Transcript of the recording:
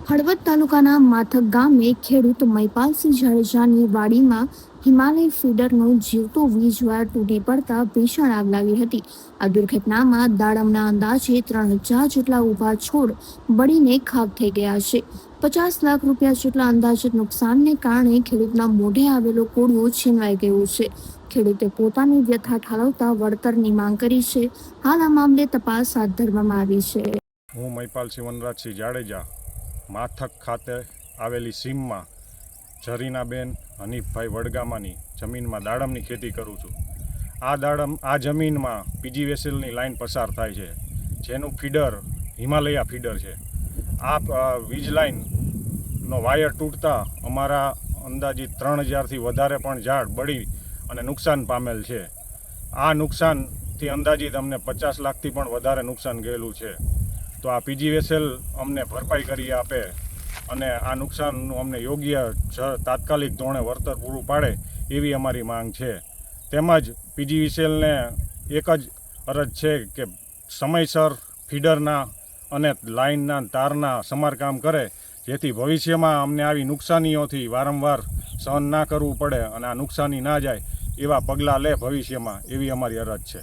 હળવદ તાલુકાના માથક ગામે ખેડૂત મહિપાલસિંહ જાડેજાની વાડીમાં હિમાલય ફીડરનો જીવતો વીજ વાયર તૂટી પડતા ભીષણ આગ લાગી હતી. આ દુર્ઘટનામાં દાડમના અંદાજે 3,000 જેટલા ઊભા છોડ બળીને ખાખ થઈ ગયા છે. 50 લાખ રૂપિયા જેટલા અંદાજિત નુકસાનને કારણે ખેડૂતના મોઢે આવેલો કોળિયો છીનવાઈ ગયો છે. ખેડૂતે પોતાની વ્યથા ઠાલવતા વળતરની માંગ કરી છે. હાલ આ મામલે તપાસ હાથ ધરવામાં આવી છે. હું મહિપાલસિંહ વનરાજસિંહ જાડેજા માથક ખાતે આવેલી સીમમાં ઝરીનાબેન હનીફભાઈ વડગામાની જમીનમાં દાડમની ખેતી કરું છું. આ જમીનમાં પીજીવીસીએલની લાઈન પસાર થાય છે, જેનું ફીડર હિમાલયા ફીડર છે. આ વીજ લાઈનનો વાયર તૂટતા અમારા અંદાજિત 3,000થી વધારે પણ ઝાડ બળી અને નુકસાન પામેલ છે. આ નુકસાનથી અંદાજિત અમને 50 લાખથી પણ વધારે નુકસાન ગયેલું છે. તો આ પીજીવીસીએલ અમને ભરપાઈ કરી આપે અને આ નુકસાનનું અમને યોગ્ય તાત્કાલિક ધોરણે વળતર પૂરું પાડે એવી અમારી માંગ છે. તેમજ પીજીવીસીએલને એક જ અરજ છે કે સમયસર ફીડરના અને લાઇનના તારના સમારકામ કરે, જેથી ભવિષ્યમાં અમને આવી નુકસાનીઓથી વારંવાર સહન ના કરવું પડે અને આ નુકસાની ના જાય એવા પગલાં લે ભવિષ્યમાં, એવી અમારી અરજ છે.